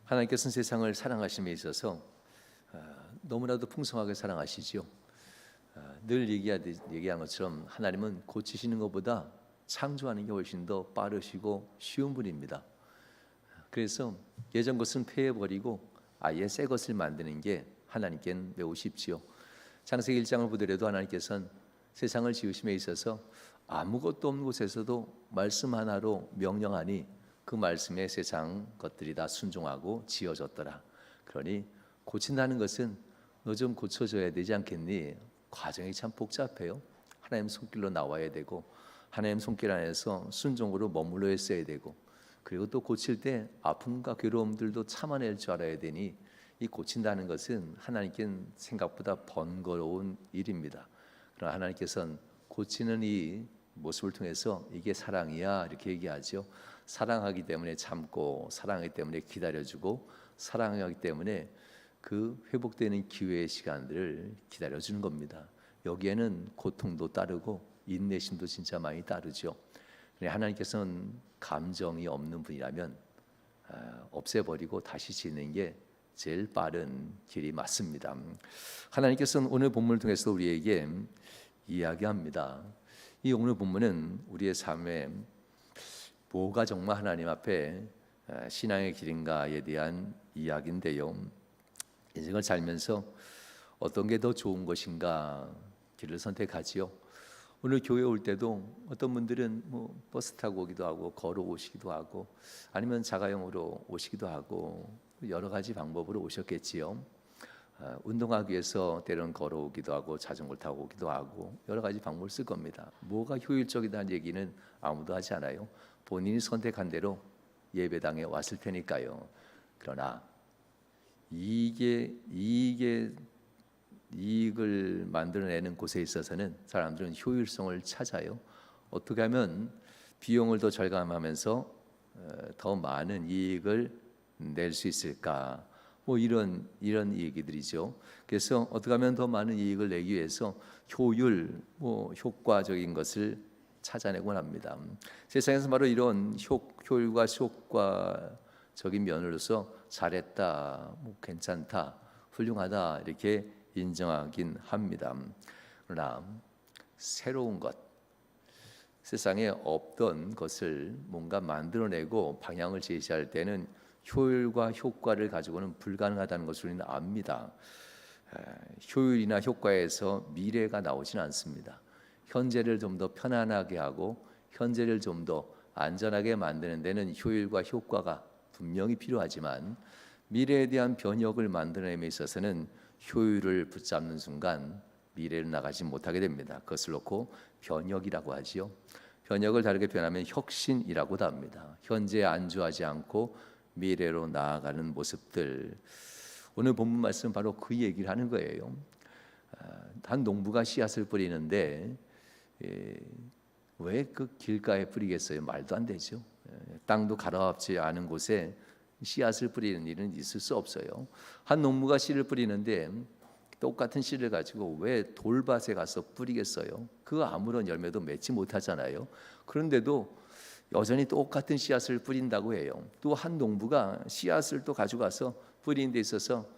하나님께서는 세상을 사랑하심에 있어서 너무나도 풍성하게 사랑하시죠. 늘 얘기한 것처럼 하나님은 고치시는 것보다 창조하는 게 훨씬 더 빠르시고 쉬운 분입니다. 그래서 예전 것은 폐해버리고 아예 새 것을 만드는 게 하나님께는 매우 쉽지요. 창세기 1장을 보더라도 하나님께서는 세상을 지으심에 있어서 아무것도 없는 곳에서도 말씀 하나로 명령하니 그 말씀에 세상 것들이 다 순종하고 지어졌더라. 그러니 고친다는 것은 너 좀 고쳐줘야 되지 않겠니? 과정이 참 복잡해요. 하나님 손길로 나와야 되고 하나님 손길 안에서 순종으로 머물러 있어야 되고, 그리고 또 고칠 때 아픔과 괴로움들도 참아낼 줄 알아야 되니 이 고친다는 것은 하나님께는 생각보다 번거로운 일입니다. 그러나 하나님께서는 고치는 이 모습을 통해서 이게 사랑이야 이렇게 얘기하죠. 사랑하기 때문에 참고, 사랑하기 때문에 기다려주고, 사랑하기 때문에 그 회복되는 기회의 시간들을 기다려주는 겁니다. 여기에는 고통도 따르고 인내심도 진짜 많이 따르죠. 하나님께서는 감정이 없는 분이라면 없애버리고 다시 짓는 게 제일 빠른 길이 맞습니다. 하나님께서는 오늘 본문을 통해서 우리에게 이야기합니다. 이 오늘 본문은 우리의 삶에 뭐가 정말 하나님 앞에 신앙의 길인가에 대한 이야기인데요. 인생을 살면서 어떤 게 더 좋은 것인가 길을 선택하지요. 오늘 교회 올 때도 어떤 분들은 버스 타고 오기도 하고 걸어오시기도 하고 아니면 자가용으로 오시기도 하고 여러 가지 방법으로 오셨겠지요. 운동하기 위해서 때로는 걸어오기도 하고 자전거를 타고 오기도 하고 여러 가지 방법을 쓸 겁니다. 뭐가 효율적이다는 얘기는 아무도 하지 않아요. 본인이 선택한 대로 예배당에 왔을 테니까요. 그러나 이익을 만들어내는 곳에 있어서는 사람들은 효율성을 찾아요. 어떻게 하면 비용을 더 절감하면서 더 많은 이익을 낼 수 있을까? 이런 얘기들이죠. 그래서 어떻게 하면 더 많은 이익을 내기 위해서 효과적인 것을 찾아내곤 합니다. 세상에서 바로 이런 효율과 효과적인 면으로서 잘했다, 괜찮다, 훌륭하다 이렇게 인정하긴 합니다. 그러나 새로운 것, 세상에 없던 것을 뭔가 만들어내고 방향을 제시할 때는 효율과 효과를 가지고는 불가능하다는 것을 우리는 압니다. 효율이나 효과에서 미래가 나오지는 않습니다. 현재를 좀 더 편안하게 하고 현재를 좀 더 안전하게 만드는 데는 효율과 효과가 분명히 필요하지만 미래에 대한 변혁을 만들어내에 있어서는 효율을 붙잡는 순간 미래로 나가지 못하게 됩니다. 그것을 놓고 변혁이라고 하지요. 변혁을 다르게 표현하면 혁신이라고도 합니다. 현재에 안주하지 않고 미래로 나아가는 모습들. 오늘 본문 말씀은 바로 그 얘기를 하는 거예요. 한 농부가 씨앗을 뿌리는데 왜 그 길가에 뿌리겠어요? 말도 안 되죠. 땅도 가라앉지 않은 곳에 씨앗을 뿌리는 일은 있을 수 없어요. 한 농부가 씨를 뿌리는데 똑같은 씨를 가지고 왜 돌밭에 가서 뿌리겠어요? 그 아무런 열매도 맺지 못하잖아요. 그런데도 여전히 똑같은 씨앗을 뿌린다고 해요. 또 한 농부가 씨앗을 또 가져가서 뿌리는 데 있어서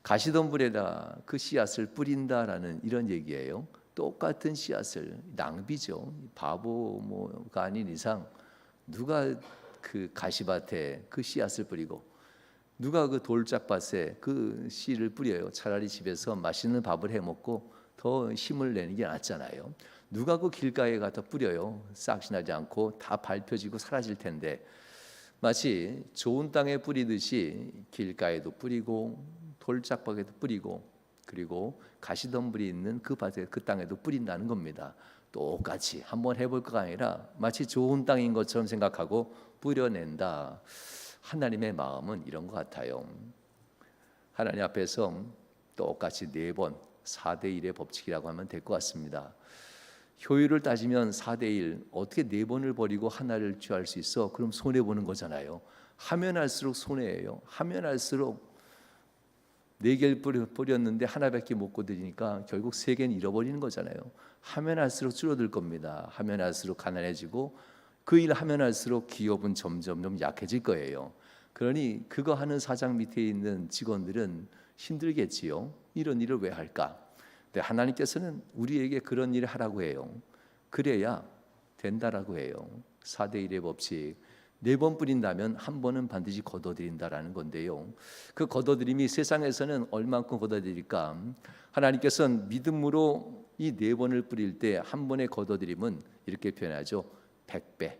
가시덤불에다 그 씨앗을 뿌린다라는 이런 얘기예요. 똑같은 씨앗을, 낭비죠. 바보가 아닌 이상 누가 그 가시밭에 그 씨앗을 뿌리고 누가 그 돌짝밭에 그 씨를 뿌려요. 차라리 집에서 맛있는 밥을 해 먹고 더 힘을 내는 게 낫잖아요. 누가 그 길가에 가서 뿌려요. 싹이 나지 않고 다 밟혀지고 사라질 텐데, 마치 좋은 땅에 뿌리듯이 길가에도 뿌리고 돌짝밭에도 뿌리고 그리고 가시덤불이 있는 그 밭에 그 땅에도 뿌린다는 겁니다. 똑같이 한번 해볼 거가 아니라 마치 좋은 땅인 것처럼 생각하고 뿌려낸다. 하나님의 마음은 이런 것 같아요. 하나님 앞에서 똑같이 4번 4대1의 법칙이라고 하면 될 것 같습니다. 효율을 따지면 4대1, 어떻게 4번을 버리고 하나를 취할 수 있어? 그럼 손해보는 거잖아요. 하면 할수록 손해예요. 하면 할수록 4개를 뿌렸는데 하나밖에 못 거두니까 결국 3개는 잃어버리는 거잖아요. 하면 할수록 줄어들 겁니다. 하면 할수록 가난해지고 그 일 하면 할수록 기업은 점점 약해질 거예요. 그러니 그거 하는 사장 밑에 있는 직원들은 힘들겠지요. 이런 일을 왜 할까? 근데 하나님께서는 우리에게 그런 일을 하라고 해요. 그래야 된다라고 해요. 4대1의 법칙. 4번 뿌린다면 한 번은 반드시 거둬들인다라는 건데요. 그 거둬들임이 세상에서는 얼만큼 거둬들일까? 하나님께서는 믿음으로 이 4번을 뿌릴 때 한 번의 거둬들임은 이렇게 표현하죠. 100배.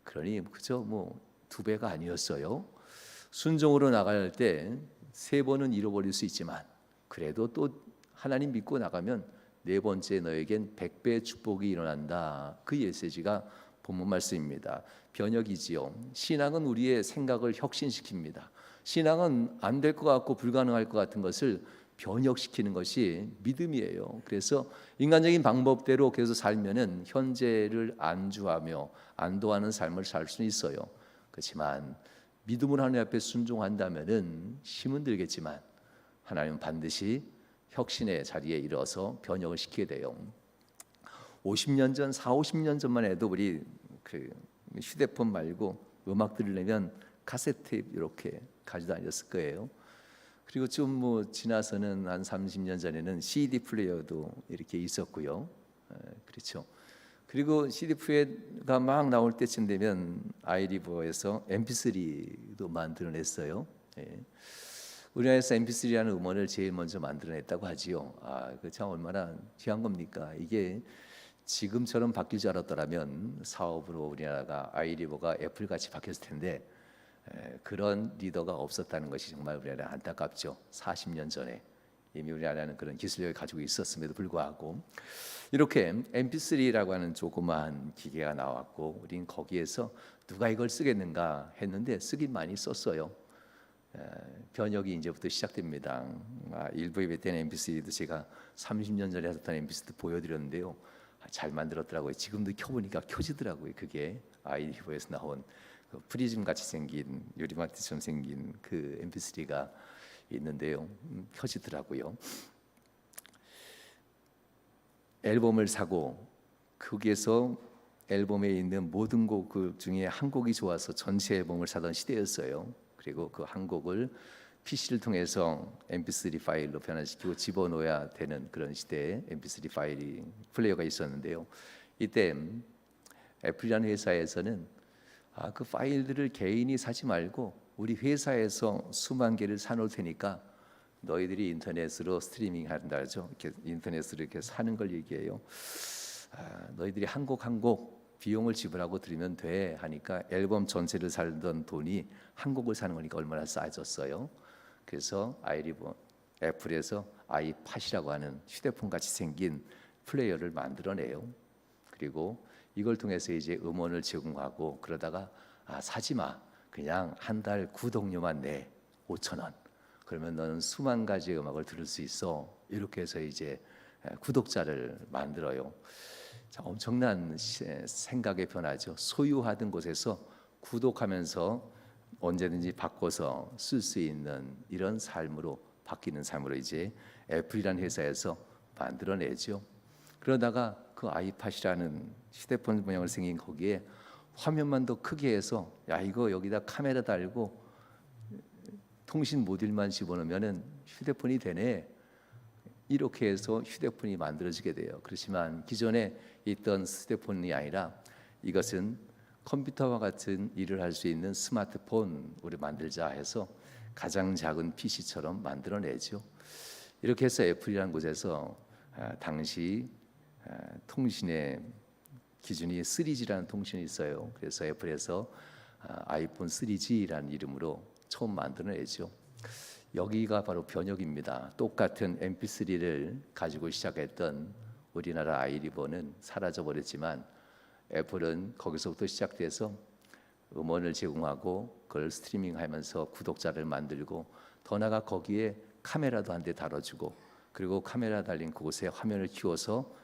그러니 그저 뭐 2배가 아니었어요. 순종으로 나갈 때 3번은 잃어버릴 수 있지만 그래도 또 하나님 믿고 나가면 4번째 너에겐 100배의 축복이 일어난다. 그 메시지가 본문 말씀입니다. 변혁이지요. 신앙은 우리의 생각을 혁신시킵니다. 신앙은 안 될 것 같고 불가능할 것 같은 것을 변혁시키는 것이 믿음이에요. 그래서 인간적인 방법대로 계속 살면은 현재를 안주하며 안도하는 삶을 살 수 있어요. 그렇지만 믿음으로 하나님 앞에 순종한다면은 힘은 들겠지만 하나님은 반드시 혁신의 자리에 이르러서 변혁을 시키게 돼요. 50년 전, 50년 전만 해도 우리 그 휴대폰 말고 음악 들으려면 카세트 테이프 이렇게 가지고 다녔을 거예요. 그리고 좀 뭐 지나서는 한 30년 전에는 CD 플레이어도 이렇게 있었고요. 그렇죠. 그리고 CD 플레이어가 막 나올 때쯤 되면 아이리버에서 MP3도 만들어냈어요. 우리나라에서 MP3라는 음원을 제일 먼저 만들어냈다고 하지요. 그 참 얼마나 귀한 겁니까? 이게 지금처럼 바뀔 줄 알았더라면 사업으로 우리나라가 아이리버가 애플같이 바뀌었을 텐데 그런 리더가 없었다는 것이 정말 우리나라 안타깝죠. 40년 전에 이미 우리나라는 그런 기술력을 가지고 있었음에도 불구하고 이렇게 MP3라고 하는 조그마한 기계가 나왔고 우린 거기에서 누가 이걸 쓰겠는가 했는데 쓰긴 많이 썼어요. 변혁이 이제부터 시작됩니다. 일부에 뱉은 MP3도 제가 30년 전에 했던 MP3도 보여드렸는데요. 잘 만들었더라고요. 지금도 켜보니까 켜지더라고요. 그게 아이리버에서 나온 그 프리즘 같이 생긴 유리막대처럼 생긴 그 MP3가 있는데요. 켜지더라고요. 앨범을 사고 거기에서 앨범에 있는 모든 곡 중에 한 곡이 좋아서 전체 앨범을 사던 시대였어요. 그리고 그 한 곡을 PC를 통해서 MP3 파일로 변환시키고 집어넣어야 되는 그런 시대에 MP3 파일이 플레이어가 있었는데요. 이때 애플이라는 회사에서는 그 파일들을 개인이 사지 말고 우리 회사에서 수만 개를 사놓을 테니까 너희들이 인터넷으로 스트리밍 한다죠. 이렇게 인터넷으로 이렇게 사는 걸 얘기해요. 너희들이 한 곡 한 곡 비용을 지불하고 들으면 돼 하니까 앨범 전체를 살던 돈이 한 곡을 사는 거니까 얼마나 싸졌어요. 그래서 아이리버 애플에서 아이팟이라고 하는 휴대폰 같이 생긴 플레이어를 만들어내요. 그리고 이걸 통해서 이제 음원을 제공하고 그러다가 사지 마. 그냥 한 달 구독료만 내. 5,000원. 그러면 너는 수만 가지의 음악을 들을 수 있어. 이렇게 해서 이제 구독자를 만들어요. 자, 엄청난 생각의 변화죠. 소유하던 곳에서 구독하면서 언제든지 바꿔서 쓸 수 있는 이런 삶으로 바뀌는 삶으로 이제 애플이라는 회사에서 만들어내죠. 그러다가 그 아이팟이라는 휴대폰 모양으로 생긴 거기에 화면만 더 크게 해서 야 이거 여기다 카메라 달고 통신 모듈만 집어넣으면은 휴대폰이 되네. 이렇게 해서 휴대폰이 만들어지게 돼요. 그렇지만 기존에 있던 휴대폰이 아니라 이것은 컴퓨터와 같은 일을 할 수 있는 스마트폰으로 만들자 해서 가장 작은 PC처럼 만들어내죠. 이렇게 해서 애플이라는 곳에서 당시 통신의 기준이 3G라는 통신이 있어요. 그래서 애플에서 아이폰 3G라는 이름으로 처음 만들어내죠. 여기가 바로 변혁입니다. 똑같은 MP3를 가지고 시작했던 우리나라 아이리버는 사라져버렸지만 애플은 거기서부터 시작돼서 음원을 제공하고 그걸 스트리밍하면서 구독자를 만들고 더 나아가 거기에 카메라도 한 대 달아주고 그리고 카메라 달린 그곳에 화면을 키워서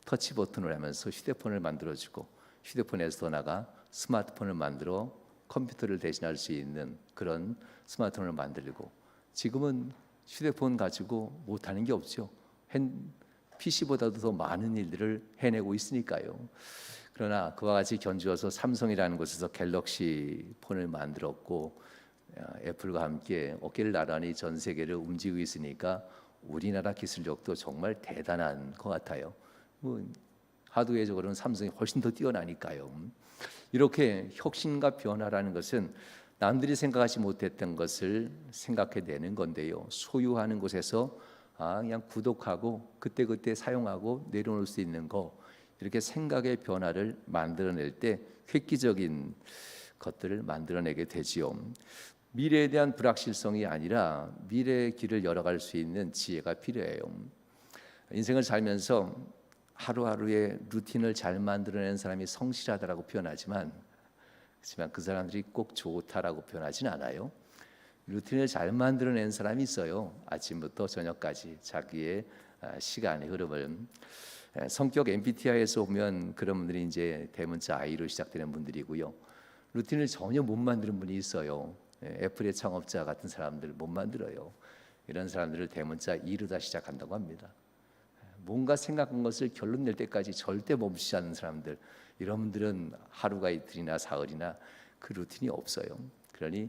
터치 버튼을 하면서 휴대폰을 만들어주고 휴대폰에서 더 나아가 스마트폰을 만들어 컴퓨터를 대신할 수 있는 그런 스마트폰을 만들고 지금은 휴대폰 가지고 못하는 게 없죠. PC보다도 더 많은 일들을 해내고 있으니까요. 그러나 그와 같이 견주어서 삼성이라는 곳에서 갤럭시 폰을 만들었고 애플과 함께 어깨를 나란히 전 세계를 움직이고 있으니까 우리나라 기술력도 정말 대단한 것 같아요. 하드웨어적으로는 삼성이 훨씬 더 뛰어나니까요. 이렇게 혁신과 변화라는 것은 남들이 생각하지 못했던 것을 생각해내는 건데요. 소유하는 곳에서 그냥 구독하고 그때그때 사용하고 내려놓을 수 있는 거, 이렇게 생각의 변화를 만들어낼 때 획기적인 것들을 만들어내게 되지요. 미래에 대한 불확실성이 아니라 미래의 길을 열어갈 수 있는 지혜가 필요해요. 인생을 살면서 하루하루의 루틴을 잘 만들어내는 사람이 성실하다라고 표현하지만, 하지만 그 사람들이 꼭 좋다라고 표현하진 않아요. 루틴을 잘 만들어낸 사람이 있어요. 아침부터 저녁까지 자기의 시간의 흐름을. 성격 MBTI에서 보면 그런 분들이 이제 대문자 I로 시작되는 분들이고요. 루틴을 전혀 못 만드는 분이 있어요. 애플의 창업자 같은 사람들 못 만들어요. 이런 사람들을 대문자 E로 다 시작한다고 합니다. 뭔가 생각한 것을 결론 낼 때까지 절대 멈추지 않는 사람들, 이런 분들은 하루가 이틀이나 사흘이나 그 루틴이 없어요. 그러니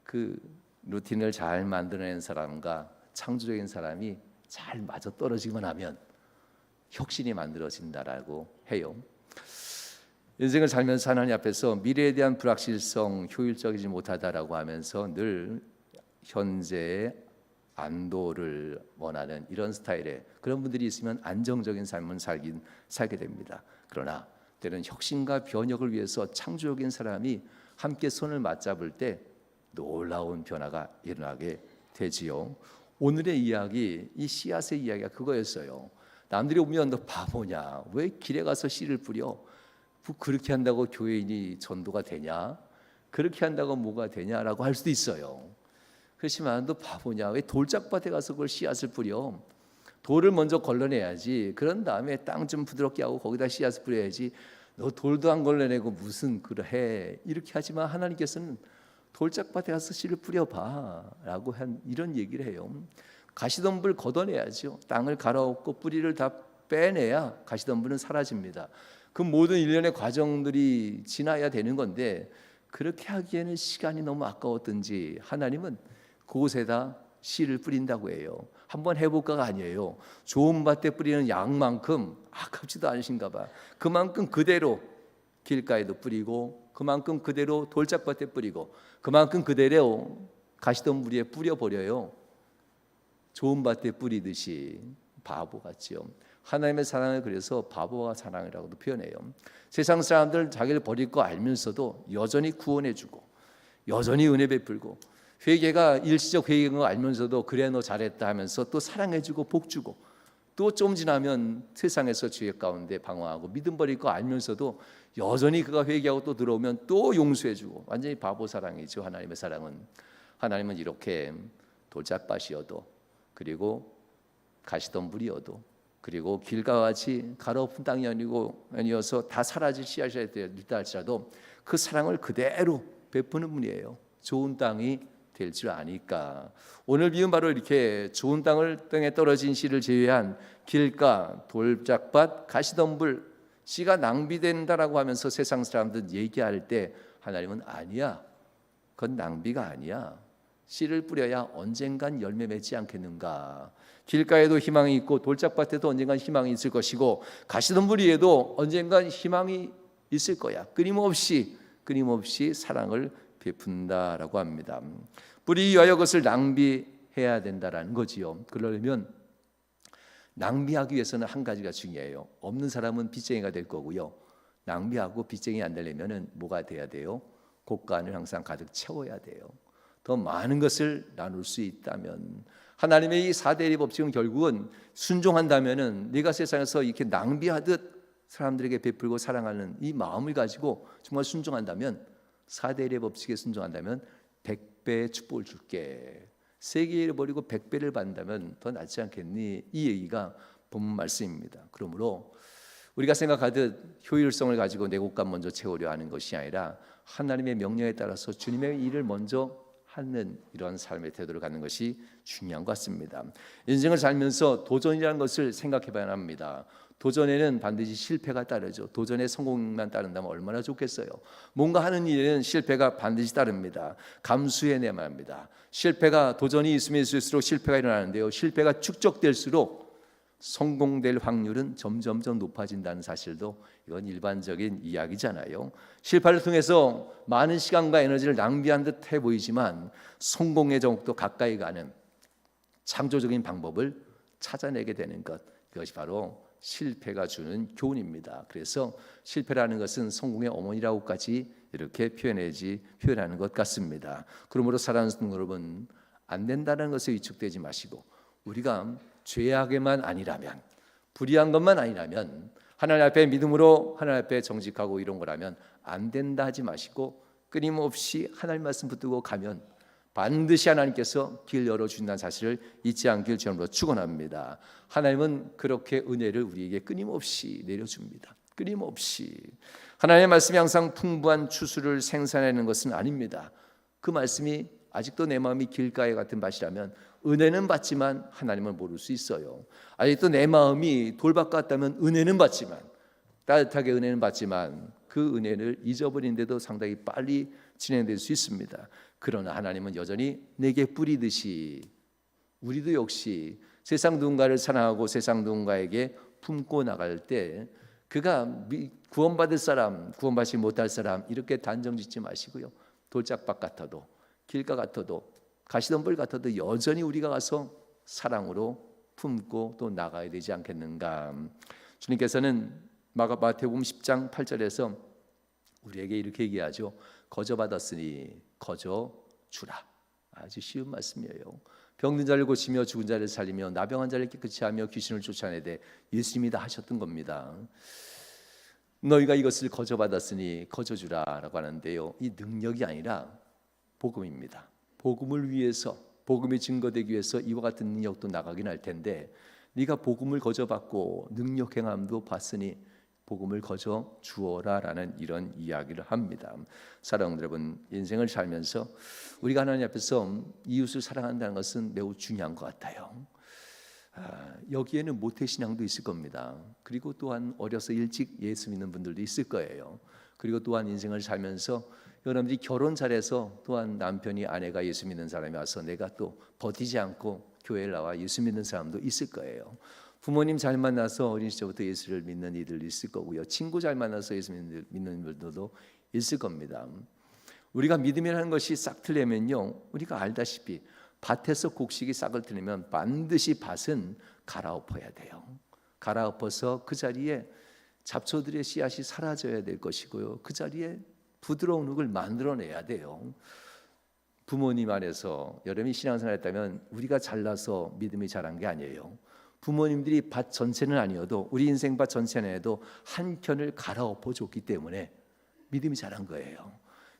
그 루틴을 잘 만들어낸 사람과 창조적인 사람이 잘 맞아떨어지기만 하면 혁신이 만들어진다라고 해요. 인생을 살면서 하나님 앞에서 미래에 대한 불확실성, 효율적이지 못하다라고 하면서 늘 현재의 안도를 원하는 이런 스타일의 그런 분들이 있으면 안정적인 삶을 살게 됩니다. 그러나 때는 혁신과 변혁을 위해서 창조적인 사람이 함께 손을 맞잡을 때 놀라운 변화가 일어나게 되지요. 오늘의 이야기, 이 씨앗의 이야기가 그거였어요. 남들이 오면 너 바보냐? 왜 길에 가서 씨를 뿌려? 그렇게 한다고 교회인이 전도가 되냐? 그렇게 한다고 뭐가 되냐라고 할 수도 있어요. 그렇지만 너 바보냐? 왜 돌짝밭에 가서 그걸 씨앗을 뿌려? 돌을 먼저 걸러내야지. 그런 다음에 땅 좀 부드럽게 하고 거기다 씨앗을 뿌려야지. 너 돌도 안 걸러내고 무슨 그래 해? 이렇게 하지만 하나님께서는 돌짝밭에 가서 씨를 뿌려봐라고 한 이런 얘기를 해요. 가시덤불 걷어내야죠. 땅을 갈아엎고 뿌리를 다 빼내야 가시덤불은 사라집니다. 그 모든 일련의 과정들이 지나야 되는 건데 그렇게 하기에는 시간이 너무 아까웠든지 하나님은 그곳에다 씨를 뿌린다고 해요. 한번 해볼까가 아니에요. 좋은 밭에 뿌리는 양만큼 아깝지도 않으신가 봐. 그만큼 그대로 길가에도 뿌리고 그만큼 그대로 돌짝밭에 뿌리고 그만큼 그대로 가시덤불 위에 뿌려버려요. 좋은 밭에 뿌리듯이 바보같지요. 하나님의 사랑을 그래서 바보와 사랑이라고도 표현해요. 세상 사람들 자기를 버릴 거 알면서도 여전히 구원해주고 여전히 은혜 베풀고 회개가 일시적 회개인 거 알면서도 그래 너 잘했다 하면서 또 사랑해주고 복주고 또 좀 지나면 세상에서 죄 가운데 방황하고 믿음 버릴 거 알면서도 여전히 그가 회개하고 또 들어오면 또 용서해주고 완전히 바보 사랑이죠. 하나님의 사랑은. 하나님은 이렇게 돌짝밭이어도 그리고 가시덤불이어도 그리고 길과 같이 가로엎은 땅이 아니어서 다 사라질 씨앗이 있다 할지라도 그 사랑을 그대로 베푸는 분이에요. 좋은 땅이 될 줄 아니까. 오늘 비유는 바로 이렇게 좋은 땅에 떨어진 씨를 제외한 길가, 돌짝밭, 가시덤불, 씨가 낭비된다라고 하면서 세상 사람들 얘기할 때 하나님은 아니야. 그건 낭비가 아니야. 씨를 뿌려야 언젠간 열매 맺지 않겠는가. 길가에도 희망이 있고 돌짝밭에도 언젠간 희망이 있을 것이고 가시덤불 위에도 언젠간 희망이 있을 거야. 끊임없이 사랑을 베푼다라고 합니다. 뿌리 위하여 그것을 낭비해야 된다라는 거지요. 그러려면 낭비하기 위해서는 한 가지가 중요해요. 없는 사람은 빚쟁이가 될 거고요. 낭비하고 빚쟁이 안 되려면은 뭐가 돼야 돼요? 곳간을 항상 가득 채워야 돼요. 더 많은 것을 나눌 수 있다면 하나님의 이 4대리 법칙은 결국은 순종한다면은 내가 세상에서 이렇게 낭비하듯 사람들에게 베풀고 사랑하는 이 마음을 가지고 정말 순종한다면 4대리 법칙에 순종한다면 100배의 축복을 줄게. 3개를 버리고 100배를 받는다면 더 낫지 않겠니? 이 얘기가 본문 말씀입니다. 그러므로 우리가 생각하듯 효율성을 가지고 내 곳간 먼저 채우려 하는 것이 아니라 하나님의 명령에 따라서 주님의 일을 먼저 하는 이런 삶의 태도를 갖는 것이 중요한 것 같습니다. 인생을 살면서 도전이라는 것을 생각해 봐야 합니다. 도전에는 반드시 실패가 따르죠. 도전에 성공만 따른다면 얼마나 좋겠어요. 뭔가 하는 일에는 실패가 반드시 따릅니다. 감수해내야만 합니다. 실패가 도전이 있으면 있을수록 실패가 일어나는데요. 실패가 축적될수록 성공될 확률은 점점점 높아진다는 사실도 이건 일반적인 이야기잖아요. 실패를 통해서 많은 시간과 에너지를 낭비한 듯해 보이지만 성공의 정도 가까이 가는 창조적인 방법을 찾아내게 되는 것, 그것이 바로 실패가 주는 교훈입니다. 그래서 실패라는 것은 성공의 어머니라고까지 이렇게 표현하는 것 같습니다. 그러므로 사랑하는 여러분, 안 된다는 것에 위축되지 마시고 우리가 죄악에만 아니라면, 불의한 것만 아니라면, 하나님 앞에 믿음으로 하나님 앞에 정직하고 이런 거라면 안 된다 하지 마시고 끊임없이 하나님 말씀 붙들고 가면 반드시 하나님께서 길 열어주신다는 사실을 잊지 않길 주님으로 축원합니다. 하나님은 그렇게 은혜를 우리에게 끊임없이 내려줍니다. 끊임없이. 하나님의 말씀이 항상 풍부한 추수를 생산하는 것은 아닙니다. 그 말씀이 아직도 내 마음이 길가에 같은 밭이라면 은혜는 받지만 하나님을 모를 수 있어요. 아직도 내 마음이 돌밭 같다면 은혜는 받지만, 따뜻하게 은혜는 받지만 그 은혜를 잊어버린데도 상당히 빨리 진행될 수 있습니다. 그러나 하나님은 여전히 내게 뿌리듯이 우리도 역시 세상 누군가를 사랑하고 세상 누군가에게 품고 나갈 때 그가 구원받을 사람, 구원받지 못할 사람 이렇게 단정짓지 마시고요. 돌짝밭 같아도, 길가 같아도, 가시덤불 같아도 여전히 우리가 가서 사랑으로 품고 또 나가야 되지 않겠는가. 주님께서는 마태복음 10장 8절에서 우리에게 이렇게 얘기하죠. 거저 받았으니 거저 주라. 아주 쉬운 말씀이에요. 병든 자를 고치며 죽은 자를 살리며 나병한 자를 깨끗이 하며 귀신을 쫓아내되 예수님이 다 하셨던 겁니다. 너희가 이것을 거저 받았으니 거저 주라라고 하는데요. 이 능력이 아니라 복음입니다. 복음을 위해서, 복음이 증거되기 위해서 이와 같은 능력도 나가긴 할 텐데 네가 복음을 거저 받고 능력 행함도 봤으니 복음을 거저 주어라라는 이런 이야기를 합니다. 사랑하는 여러분, 인생을 살면서 우리가 하나님 앞에서 이웃을 사랑한다는 것은 매우 중요한 것 같아요. 여기에는 모태신앙도 있을 겁니다. 그리고 또한 어려서 일찍 예수 믿는 분들도 있을 거예요. 그리고 또한 인생을 살면서 여러분들이 결혼 잘해서 또한 남편이 아내가 예수 믿는 사람이 와서 내가 또 버티지 않고 교회에 나와 예수 믿는 사람도 있을 거예요. 부모님 잘 만나서 어린 시절부터 예수를 믿는 이들 있을 거고요. 친구 잘 만나서 예수 믿는 분들도 있을 겁니다. 우리가 믿음이라는 것이 싹 트려면요, 우리가 알다시피 밭에서 곡식이 싹을 트려면 반드시 밭은 갈아엎어야 돼요. 갈아엎어서 그 자리에 잡초들의 씨앗이 사라져야 될 것이고요. 그 자리에 부드러운 흙을 만들어내야 돼요. 부모님 안에서 여러분이 신앙생활 했다면 우리가 잘나서 믿음이 자란 게 아니에요. 부모님들이 밭 전체는 아니어도 우리 인생 밭 전체는 아니어도 한 켠을 갈아엎어 줬기 때문에 믿음이 자란 거예요.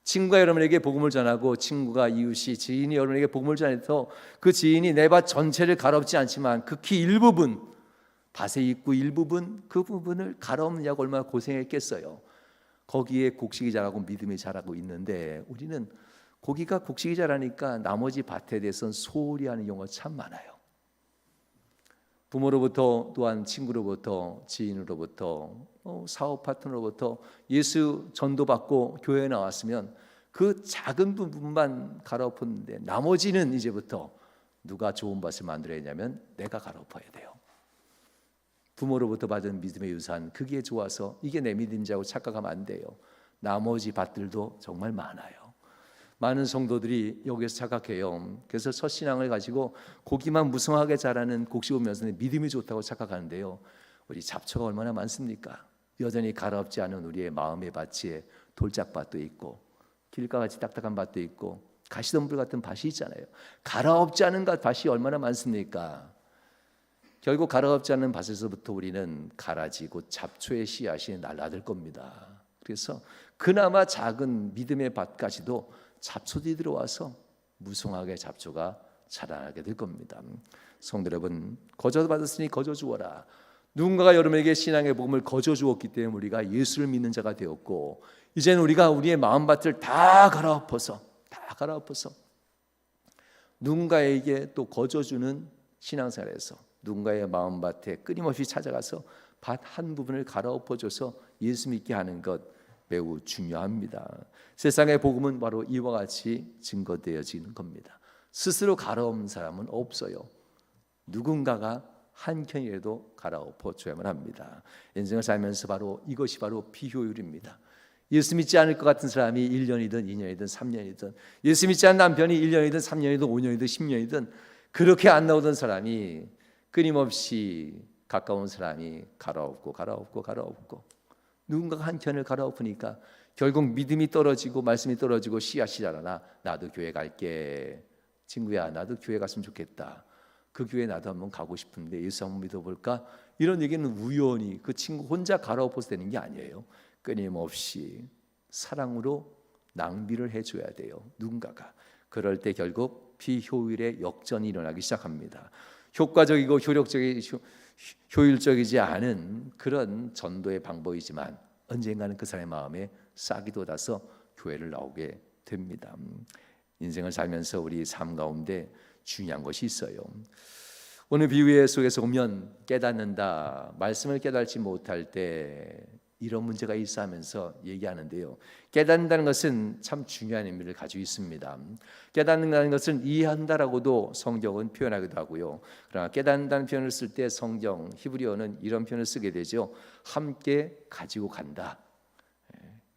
친구가 여러분에게 복음을 전하고 친구가 이웃이 지인이 여러분에게 복음을 전해서 그 지인이 내 밭 전체를 갈아엎지 않지만 극히 일부분, 밭의 입구 일부분, 그 부분을 갈아엎느냐고 얼마나 고생했겠어요. 거기에 곡식이 자라고 믿음이 자라고 있는데 우리는 고기가 곡식이 자라니까 나머지 밭에 대해서는 소홀히 하는 경우가 참 많아요. 부모로부터 또한 친구로부터 지인으로부터 사업 파트너로부터 예수 전도받고 교회에 나왔으면 그 작은 부분만 갈아엎었는데 나머지는 이제부터 누가 좋은 밭을 만들어야 하냐면 내가 갈아엎어야 돼요. 부모로부터 받은 믿음의 유산 그게 좋아서 이게 내 믿음이라고 착각하면 안 돼요. 나머지 밭들도 정말 많아요. 많은 성도들이 여기서 착각해요. 그래서 첫신앙을 가지고 고기만 무성하게 자라는 곡식 오면서 믿음이 좋다고 착각하는데요. 우리 잡초가 얼마나 많습니까? 여전히 갈아엎지 않은 우리의 마음의 밭에 돌짝밭도 있고 길가같이 딱딱한 밭도 있고 가시덤불 같은 밭이 있잖아요. 갈아엎지 않은 밭이 얼마나 많습니까? 결국 갈아엎지 않는 밭에서부터 우리는 가라지고 잡초의 씨앗이 날아들 겁니다. 그래서 그나마 작은 믿음의 밭까지도 잡초들이 들어와서 무성하게 잡초가 자라나게 될 겁니다. 성도 여러분, 거저 받았으니 거저 주어라. 누군가가 여러분에게 신앙의 복음을 거저 주었기 때문에 우리가 예수를 믿는 자가 되었고 이제는 우리가 우리의 마음밭을 다 갈아엎어서 누군가에게 또 거저 주는 신앙생활에서 누군가의 마음밭에 끊임없이 찾아가서 밭 한 부분을 갈아엎어줘서 예수 믿게 하는 것 매우 중요합니다. 세상의 복음은 바로 이와 같이 증거되어지는 겁니다. 스스로 갈아엎는 사람은 없어요. 누군가가 한 켠이라도 갈아엎어줘야만 합니다. 인생을 살면서 바로 이것이 바로 비효율입니다. 예수 믿지 않을 것 같은 사람이 1년이든 2년이든 3년이든, 예수 믿지 않는 남편이 1년이든 3년이든 5년이든 10년이든 그렇게 안 나오던 사람이 끊임없이 가까운 사람이 갈아엎고 누군가가 한 켠을 갈아엎으니까 결국 믿음이 떨어지고 말씀이 떨어지고 씨앗이 자라나 나도 교회 갈게. 친구야, 나도 교회 갔으면 좋겠다. 그 교회 나도 한번 가고 싶은데 예수 한번 믿어볼까? 이런 얘기는 우연히 그 친구 혼자 갈아엎어서 되는 게 아니에요. 끊임없이 사랑으로 낭비를 해줘야 돼요. 누군가가. 그럴 때 결국 비효율의 역전이 일어나기 시작합니다. 효과적이고 효율적이지 않은 그런 전도의 방법이지만 언젠가는 그 사람의 마음에 싹이 돋아서 교회를 나오게 됩니다. 인생을 살면서 우리 삶 가운데 중요한 것이 있어요. 오늘 비유의 속에서 보면 깨닫는다, 말씀을 깨닫지 못할 때 이런 문제가 있어 하면서 얘기하는데요. 깨닫는다는 것은 참 중요한 의미를 가지고 있습니다. 깨닫는다는 것은 이해한다라고도 성경은 표현하기도 하고요. 그러나 깨닫는다는 표현을 쓸 때 성경 히브리어는 이런 표현을 쓰게 되죠. 함께 가지고 간다.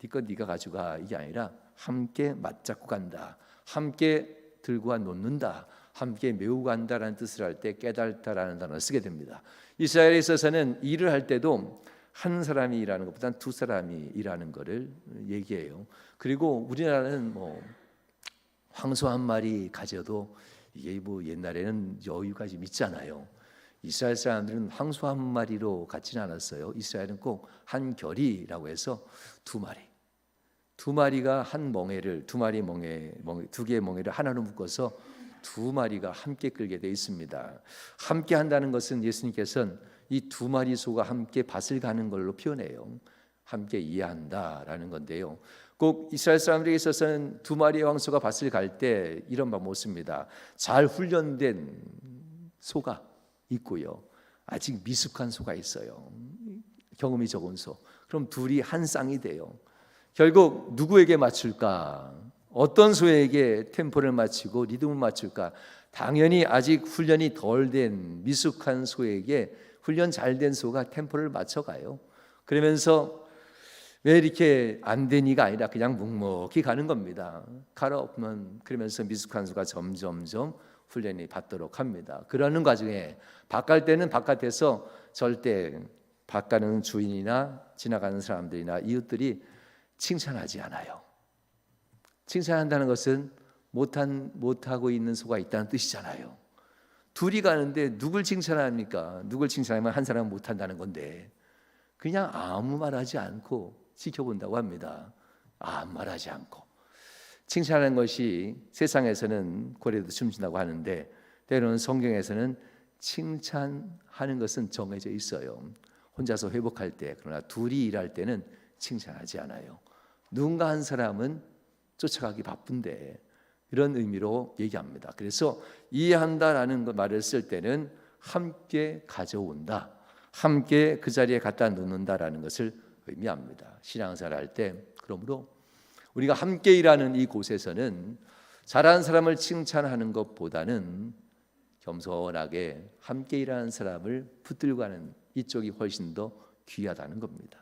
네거 네가 가져가, 이게 아니라 함께 맞잡고 간다. 함께 들고 놓는다. 함께 메우고 간다라는 뜻을 할 때 깨달다라는 단어를 쓰게 됩니다. 이스라엘에 있어서는 일을 할 때도 한 사람이 일하는 것보다는 두 사람이 일하는 것을 얘기해요. 그리고 우리나라는 황소 한 마리 가져도 이게 옛날에는 여유가 좀 있잖아요. 이스라엘 사람들은 황소 한 마리로 갖지는 않았어요. 이스라엘은 꼭 한 결이라고 해서 두 마리가 한 멍에를 두 개의 멍에를 하나로 묶어서 두 마리가 함께 끌게 돼 있습니다. 함께 한다는 것은 예수님께서는 이 두 마리 소가 함께 밭을 가는 걸로 표현해요. 함께 이해한다라는 건데요. 꼭 이스라엘 사람들에게 있어서는 두 마리의 황소가 밭을 갈 때 이런 방법 씁니다. 잘 훈련된 소가 있고요. 아직 미숙한 소가 있어요. 경험이 적은 소. 그럼 둘이 한 쌍이 돼요. 결국 누구에게 맞출까? 어떤 소에게 템포를 맞추고 리듬을 맞출까? 당연히 아직 훈련이 덜 된 미숙한 소에게 훈련 잘 된 소가 템포를 맞춰가요. 그러면서 왜 이렇게 안 되니가 아니라 그냥 묵묵히 가는 겁니다. 갈아엎으면 그러면서 미숙한 소가 점점점 훈련이 받도록 합니다. 그러는 과정에 밭갈 때는 바깥에서 절대 밭가는 주인이나 지나가는 사람들이나 이웃들이 칭찬하지 않아요. 칭찬한다는 것은 못하고 있는 소가 있다는 뜻이잖아요. 둘이 가는데 누굴 칭찬합니까? 누굴 칭찬하면 한 사람은 못한다는 건데 그냥 아무 말하지 않고 지켜본다고 합니다. 아무 말하지 않고 칭찬하는 것이 세상에서는 고래도 춤춘다고 하는데 때로는 성경에서는 칭찬하는 것은 정해져 있어요. 혼자서 회복할 때, 그러나 둘이 일할 때는 칭찬하지 않아요. 누군가 한 사람은 쫓아가기 바쁜데 이런 의미로 얘기합니다. 그래서 이해한다라는 말을 쓸 때는 함께 가져온다, 함께 그 자리에 갖다 놓는다라는 것을 의미합니다. 신앙생활 할 때 그러므로 우리가 함께 일하는 이 곳에서는 잘하는 사람을 칭찬하는 것보다는 겸손하게 함께 일하는 사람을 붙들고 가는 이쪽이 훨씬 더 귀하다는 겁니다.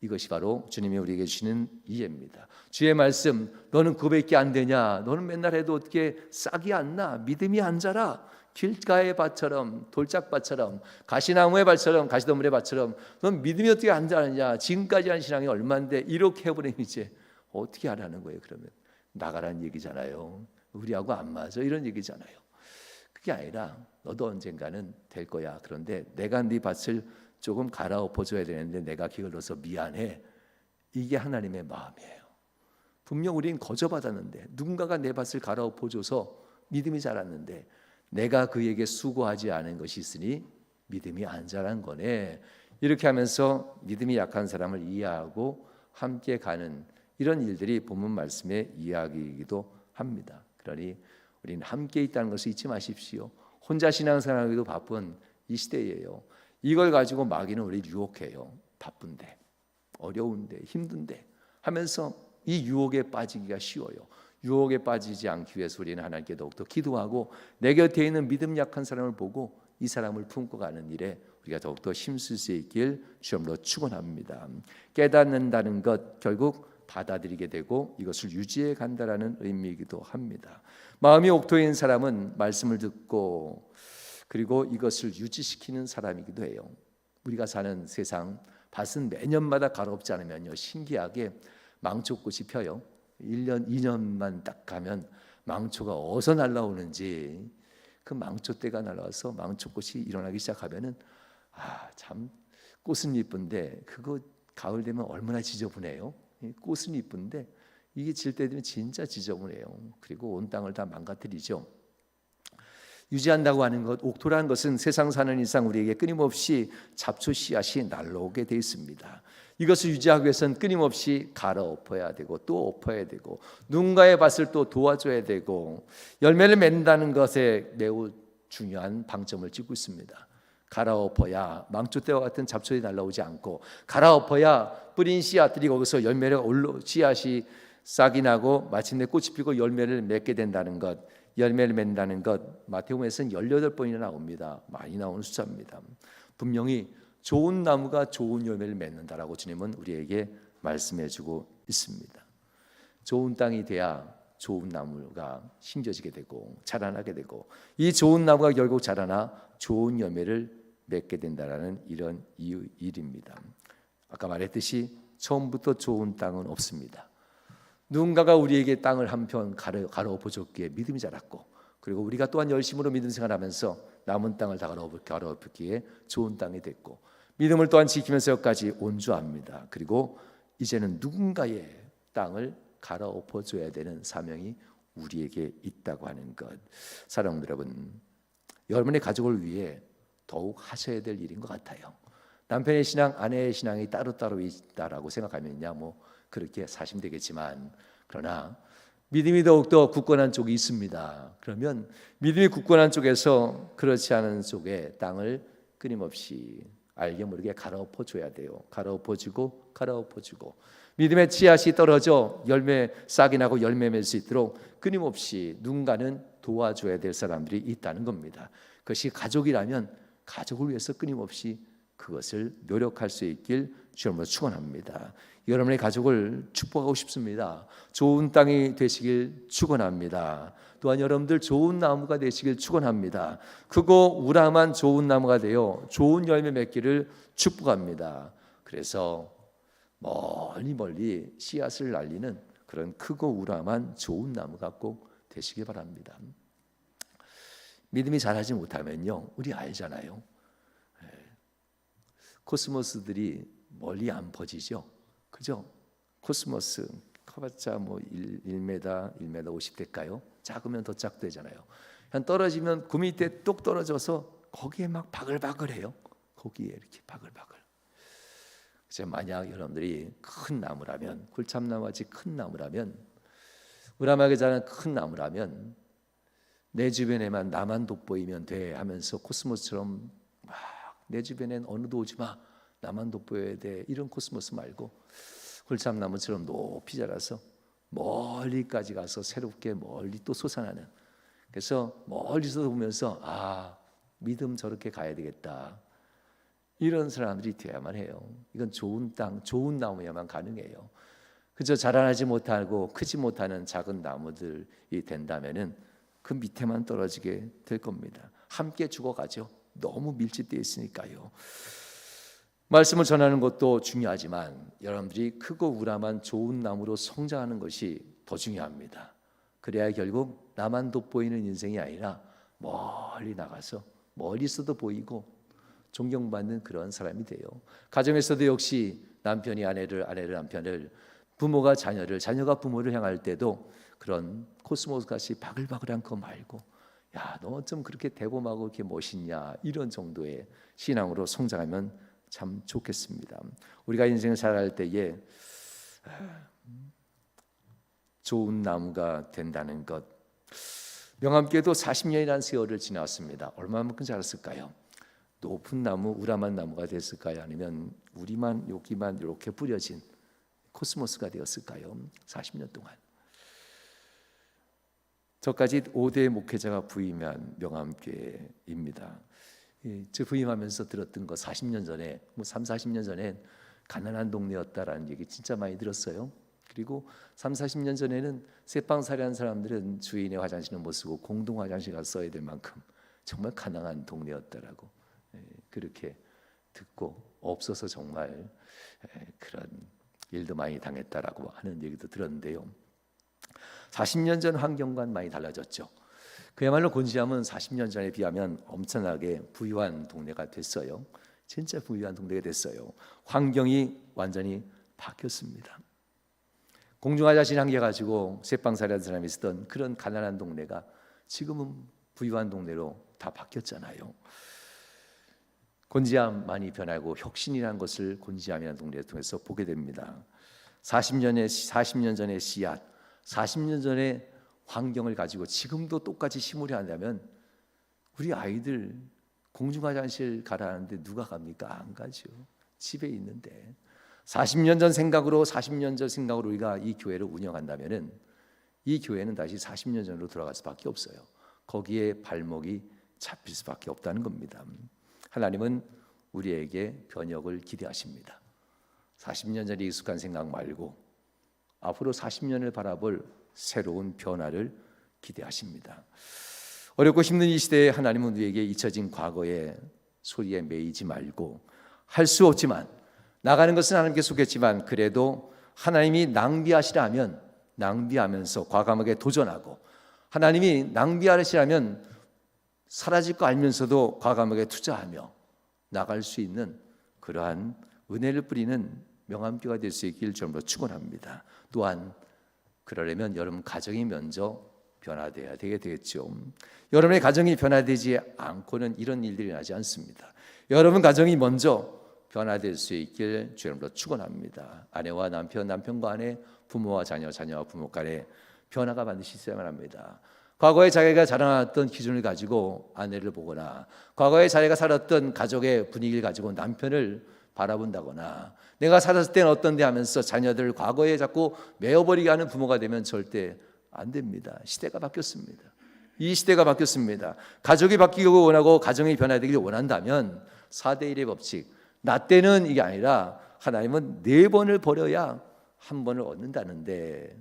이것이 바로 주님이 우리에게 주시는 이해입니다. 주의 말씀, 너는 그거밖에 안 되냐? 너는 맨날 해도 어떻게 싹이 안 나? 믿음이 안 자라? 길가의 밭처럼, 돌짝밭처럼, 가시나무의 밭처럼, 가시덤불의 밭처럼 넌 믿음이 어떻게 안 자라냐? 지금까지 한 신앙이 얼마인데 이렇게 해버리면 이제 어떻게 하라는 거예요? 그러면 나가라는 얘기잖아요. 우리하고 안 맞아, 이런 얘기잖아요. 그게 아니라 너도 언젠가는 될 거야. 그런데 내가 네 밭을 조금 갈아엎어줘야 되는데 내가 기울어서 미안해. 이게 하나님의 마음이에요. 분명 우리는 거저받았는데 누군가가 내 밭을 갈아엎어줘서 믿음이 자랐는데 내가 그에게 수고하지 않은 것이 있으니 믿음이 안 자란 거네. 이렇게 하면서 믿음이 약한 사람을 이해하고 함께 가는 이런 일들이 본문 말씀의 이야기이기도 합니다. 그러니 우리는 함께 있다는 것을 잊지 마십시오. 혼자 신앙생활하기도 바쁜 이 시대예요. 이걸 가지고 마귀는 우리를 유혹해요. 바쁜데, 어려운데, 힘든데 하면서 이 유혹에 빠지기가 쉬워요. 유혹에 빠지지 않기 위해서 우리는 하나님께 더욱더 기도하고 내 곁에 있는 믿음 약한 사람을 보고 이 사람을 품고 가는 일에 우리가 더욱더 힘쓸 수 있길 주님으로 축원합니다. 깨닫는다는 것 결국 받아들이게 되고 이것을 유지해 간다라는 의미이기도 합니다. 마음이 옥토인 사람은 말씀을 듣고 그리고 이것을 유지시키는 사람이기도 해요. 우리가 사는 세상 밭은 매년마다 가롭지 않으면요 신기하게 망초꽃이 펴요. 1년 2년만 딱 가면 망초가 어디서 날라오는지 그 망초 때가 날아와서 망초꽃이 일어나기 시작하면은 참 꽃은 이쁜데 그거 가을 되면 얼마나 지저분해요. 꽃은 이쁜데 이게 질 때 되면 진짜 지저분해요. 그리고 온 땅을 다 망가뜨리죠. 유지한다고 하는 것, 옥토라는 것은 세상 사는 이상 우리에게 끊임없이 잡초 씨앗이 날라오게 돼 있습니다. 이것을 유지하기 위해서는 끊임없이 갈아엎어야 되고 또 엎어야 되고 누군가의 밭을 또 도와줘야 되고 열매를 맺는다는 것에 매우 중요한 방점을 찍고 있습니다. 갈아엎어야 망초 때와 같은 잡초들이 날라오지 않고 갈아엎어야 뿌린 씨앗들이 거기서 열매를 씨앗이 싹이 나고 마침내 꽃이 피고 열매를 맺게 된다는 것, 열매를 맺는다는 것 마태복음에서는 18번이나 나옵니다. 많이 나오는 숫자입니다. 분명히 좋은 나무가 좋은 열매를 맺는다라고 주님은 우리에게 말씀해주고 있습니다. 좋은 땅이 돼야 좋은 나무가 심겨지게 되고 자라나게 되고 이 좋은 나무가 결국 자라나 좋은 열매를 맺게 된다라는 이런 일입니다. 아까 말했듯이 처음부터 좋은 땅은 없습니다. 누군가가 우리에게 땅을 한편 갈아엎어줬기에 믿음이 자랐고 그리고 우리가 또한 열심으로 믿음 생활하면서 남은 땅을 다 갈아엎기에 좋은 땅이 됐고 믿음을 또한 지키면서 여기까지 온주합니다. 그리고 이제는 누군가의 땅을 갈아엎어줘야 되는 사명이 우리에게 있다고 하는 것. 사랑하는 여러분, 여러분의 가족을 위해 더욱 하셔야 될 일인 것 같아요. 남편의 신앙, 아내의 신앙이 따로따로 있다라고 생각하면요, 뭐 그렇게 사시면 되겠지만 그러나 믿음이 더욱더 굳건한 쪽이 있습니다. 그러면 믿음이 굳건한 쪽에서 그렇지 않은 쪽에 땅을 끊임없이 알게 모르게 갈아엎어줘야 돼요. 갈아엎어주고 믿음의 씨앗이 떨어져 열매 싹이 나고 열매 맺을 수 있도록 끊임없이 누군가는 도와줘야 될 사람들이 있다는 겁니다. 그것이 가족이라면 가족을 위해서 끊임없이 그것을 노력할 수 있길 주님으로 축원합니다. 여러분의 가족을 축복하고 싶습니다. 좋은 땅이 되시길 축원합니다. 또한 여러분들 좋은 나무가 되시길 축원합니다. 크고 우람한 좋은 나무가 되어 좋은 열매 맺기를 축복합니다. 그래서 멀리 씨앗을 날리는 그런 크고 우람한 좋은 나무가 꼭 되시길 바랍니다. 믿음이 자라지 못하면요, 우리 알잖아요. 코스모스들이 멀리 안 퍼지죠. 그죠? 코스모스 커봤자 뭐 1m, 1m 50대일까요? 작으면 더 작되잖아요. 한 떨어지면 그 밑에 뚝 떨어져서 거기에 막 바글바글해요. 거기에 이렇게 바글바글. 그래서 만약 여러분들이 큰 나무라면, 굴참나무같이 큰 나무라면, 우람하게 자란 큰 나무라면 내 주변에만 나만 돋보이면 돼 하면서 코스모스처럼 막 내 주변엔 어느도 오지 마, 나만 돋보여야 돼, 이런 코스모스 말고 굴참나무처럼 높이 자라서 멀리까지 가서 새롭게 멀리 또 솟아나는, 그래서 멀리서 보면서 믿음 저렇게 가야 되겠다, 이런 사람들이 되어야만 해요. 이건 좋은 땅, 좋은 나무야만 가능해요. 그저 자라나지 못하고 크지 못하는 작은 나무들이 된다면은 그 밑에만 떨어지게 될 겁니다. 함께 죽어가죠. 너무 밀집되어 있으니까요. 말씀을 전하는 것도 중요하지만 여러분들이 크고 우람한 좋은 나무로 성장하는 것이 더 중요합니다. 그래야 결국 나만 돋보이는 인생이 아니라 멀리 나가서 멀리서도 보이고 존경받는 그런 사람이 돼요. 가정에서도 역시 남편이 아내를, 아내를 남편을, 부모가 자녀를, 자녀가 부모를 향할 때도 그런 코스모스 같이 바글바글한 거 말고, 야, 너 좀 그렇게 대범하고 이렇게 멋있냐, 이런 정도의 신앙으로 성장하면 참 좋겠습니다. 우리가 인생을 살아갈 때에 좋은 나무가 된다는 것, 명함께도 40년이라는 세월을 지났습니다. 얼마만큼 자랐을까요? 높은 나무, 우람한 나무가 됐을까요? 아니면 우리만 여기만 이렇게 뿌려진 코스모스가 되었을까요? 40년 동안. 저까지 5대 목회자가 부임한 명암교회입니다. 저 부임하면서 들었던 거 40년 전에, 3, 40년 전에 가난한 동네였다라는 얘기 진짜 많이 들었어요. 그리고 3, 40년 전에는 세빵살이한 사람들은 주인의 화장실은 못 쓰고 공동 화장실 가서 써야 될 만큼 정말 가난한 동네였다라고 그렇게 듣고, 없어서 정말 그런 일도 많이 당했다라고 하는 얘기도 들었는데요. 40년 전 환경과는 많이 달라졌죠. 그야말로 곤지암은 40년 전에 비하면 엄청나게 부유한 동네가 됐어요. 진짜 부유한 동네가 됐어요. 환경이 완전히 바뀌었습니다. 공중화장실 한 개 가지고 쇠빵살이한 사람이 있었던 그런 가난한 동네가 지금은 부유한 동네로 다 바뀌었잖아요. 곤지암 많이 변하고 혁신이라는 것을 곤지암이라는 동네를 통해서 보게 됩니다. 40년 전의 씨앗, 40년 전의 환경을 가지고 지금도 똑같이 심으려 한다면 우리 아이들 공중화장실 가라는데 누가 갑니까? 안 가죠. 집에 있는데 40년 전 생각으로 우리가 이 교회를 운영한다면은 이 교회는 다시 40년 전으로 돌아갈 수밖에 없어요. 거기에 발목이 잡힐 수밖에 없다는 겁니다. 하나님은 우리에게 변혁을 기대하십니다. 40년 전에 익숙한 생각 말고 앞으로 40년을 바라볼 새로운 변화를 기대하십니다. 어렵고 힘든 이 시대에 하나님은 우리에게 잊혀진 과거의 소리에 매이지 말고, 할 수 없지만 나가는 것은 하나님께 속했지만 그래도 하나님이 낭비하시라면 낭비하면서 과감하게 도전하고, 하나님이 낭비하시라면 사라질 거 알면서도 과감하게 투자하며 나갈 수 있는 그러한 은혜를 뿌리는 명암교가 될 수 있길 주님으로 축원합니다. 또한 그러려면 여러분 가정이 먼저 변화되어야 되겠죠. 여러분의 가정이 변화되지 않고는 이런 일들이 나지 않습니다. 여러분 가정이 먼저 변화될 수 있길 주님으로 축원합니다. 아내와 남편, 남편과 아내, 부모와 자녀, 자녀와 부모 간에 변화가 반드시 있어야만 합니다. 과거에 자기가 자라났던 기준을 가지고 아내를 보거나, 과거에 자기가 살았던 가족의 분위기를 가지고 남편을 바라본다거나, 내가 살았을 때는 어떤데 하면서 자녀들을 과거에 자꾸 메어버리게 하는 부모가 되면 절대 안 됩니다. 시대가 바뀌었습니다. 이 시대가 바뀌었습니다. 가족이 바뀌고 원하고 가정이 변화되기를 원한다면 4대1의 법칙, 나 때는 이게 아니라 하나님은 4번을 버려야 1번을 얻는다는데,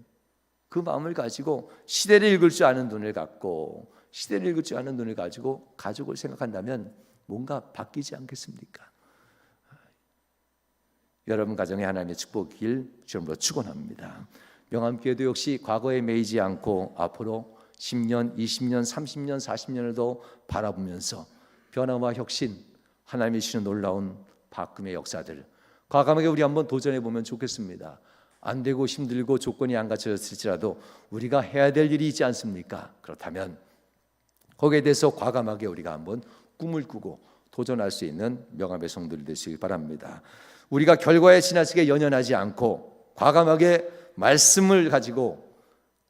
그 마음을 가지고 시대를 읽을 줄 아는 눈을 갖고, 시대를 읽을 줄 아는 눈을 가지고 가족을 생각한다면 뭔가 바뀌지 않겠습니까? 여러분 가정에 하나님의 축복이길 주님으로 축원합니다. 명암교회도 역시 과거에 매이지 않고 앞으로 10년, 20년, 30년, 40년을 더 바라보면서 변화와 혁신, 하나님이 주시는 놀라운 바꿈의 역사들 과감하게 우리 한번 도전해 보면 좋겠습니다. 안 되고 힘들고 조건이 안 갖춰졌을지라도 우리가 해야 될 일이 있지 않습니까? 그렇다면 거기에 대해서 과감하게 우리가 한번 꿈을 꾸고 도전할 수 있는 명암의 성도들 되시길 바랍니다. 우리가 결과에 지나치게 연연하지 않고 과감하게 말씀을 가지고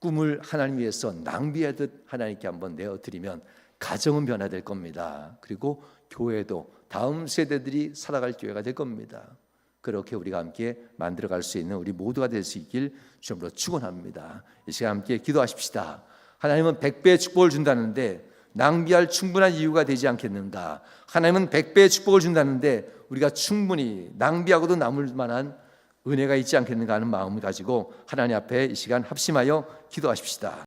꿈을 하나님 위해서 낭비하듯 하나님께 한번 내어드리면 가정은 변화될 겁니다. 그리고 교회도 다음 세대들이 살아갈 교회가 될 겁니다. 그렇게 우리가 함께 만들어갈 수 있는 우리 모두가 될 수 있길 주님으로 축원합니다. 이 시간 함께 기도하십시다. 하나님은 100배의 축복을 준다는데 낭비할 충분한 이유가 되지 않겠는가? 하나님은 100배의 축복을 준다는데 우리가 충분히 낭비하고도 남을 만한 은혜가 있지 않겠는가 하는 마음을 가지고 하나님 앞에 이 시간 합심하여 기도하십시다.